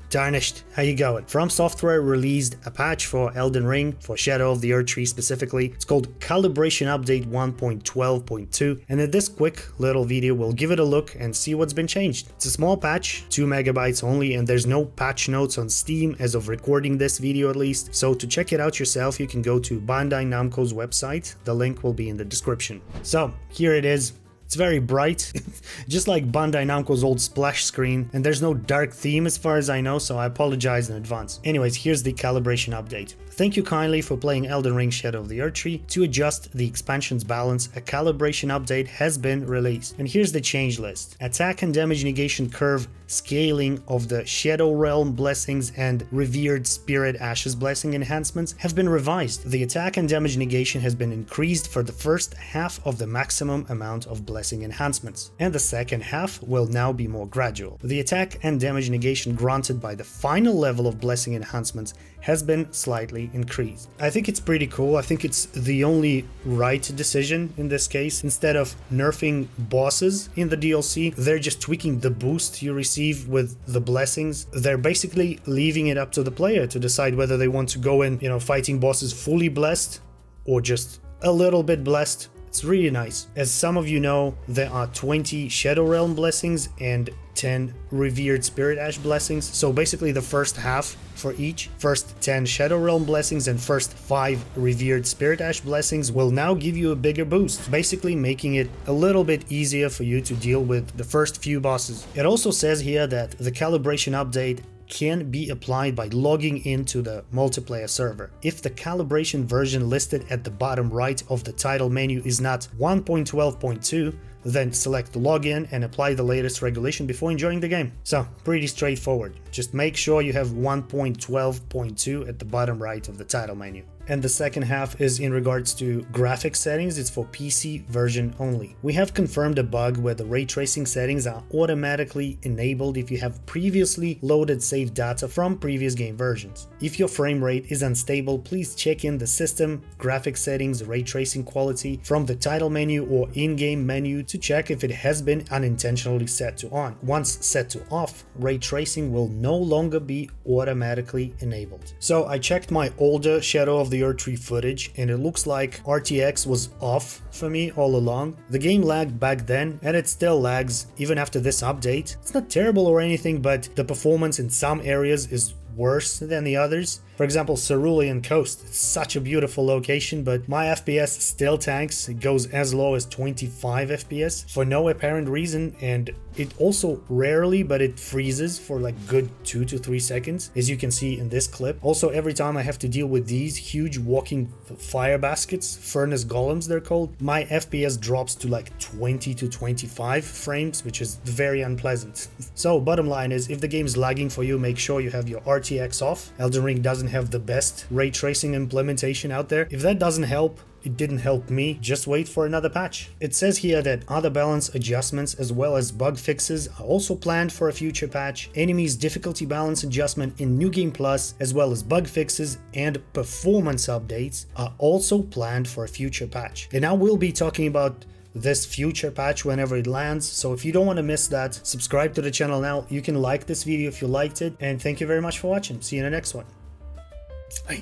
Tarnished, how you going? From Software released a patch for Elden Ring, for Shadow of the Erdtree specifically. It's called Calibration Update 1.12.2, and in this quick little video we'll give it a look and see what's been changed. It's a small patch, 2 megabytes only, and there's no patch notes on Steam as of recording this video at least, so to check it out yourself you can go to Bandai Namco's website, the link will be in the description. So here it is. It's very bright, just like Bandai Namco's old splash screen, and there's no dark theme as far as I know, so I apologize in advance. Anyways, here's the calibration update. Thank you kindly for playing Elden Ring Shadow of the Erdtree. To adjust the expansion's balance, a calibration update has been released. And here's the change list. Attack and damage negation curve scaling of the Shadow Realm blessings and Revered Spirit Ashes blessing enhancements have been revised. The attack and damage negation has been increased for the first half of the maximum amount of blessing enhancements, and the second half will now be more gradual. The attack and damage negation granted by the final level of blessing enhancements has been slightly increased. I think it's pretty cool. I think it's the only right decision in this case. Instead of nerfing bosses in the DLC, they're just tweaking the boost you receive with the blessings. They're basically leaving it up to the player to decide whether they want to go in, fighting bosses fully blessed or just a little bit blessed. It's really nice. As some of you know, there are 20 Shadow Realm blessings and 10 Revered Spirit Ash blessings. So basically the first half for each, first 10 Shadow Realm blessings and first 5 Revered Spirit Ash blessings will now give you a bigger boost, basically making it a little bit easier for you to deal with the first few bosses. It also says here that the calibration update can be applied by logging into the multiplayer server. If the calibration version listed at the bottom right of the title menu is not 1.12.2, then select login and apply the latest regulation before enjoying the game. So pretty straightforward. Just make sure you have 1.12.2 at the bottom right of the title menu. And the second half is in regards to graphics settings. It's for PC version only. We have confirmed a bug where the ray tracing settings are automatically enabled if you have previously loaded saved data from previous game versions. If your frame rate is unstable, please check in the system, graphics settings, ray tracing quality from the title menu or in-game menu to check if it has been unintentionally set to on. Once set to off, ray tracing will no longer be automatically enabled. So I checked my older Shadow of the Erdtree footage and it looks like RTX was off for me all along. The game lagged back then and it still lags even after this update. It's not terrible or anything, but the performance in some areas is worse than the others. For example, Cerulean Coast, it's such a beautiful location, but my FPS still tanks. It goes as low as 25 FPS for no apparent reason, and it also rarely, but it freezes for like good 2 to 3 seconds, as you can see in this clip. Also, every time I have to deal with these huge walking fire baskets, furnace golems they're called, my FPS drops to like 20 to 25 frames, which is very unpleasant. So bottom line is, if the game is lagging for you, make sure you have your RTX off. Elden Ring doesn't have the best ray tracing implementation out there. If that doesn't help, it didn't help me. Just wait for another patch. It says here that other balance adjustments as well as bug fixes are also planned for a future patch. Enemies difficulty balance adjustment in New Game Plus as well as bug fixes and performance updates are also planned for a future patch. And I will be talking about this future patch whenever it lands, so if you don't want to miss that, subscribe to the channel now. You can like this video if you liked it, and thank you very much for watching. See you in the next one.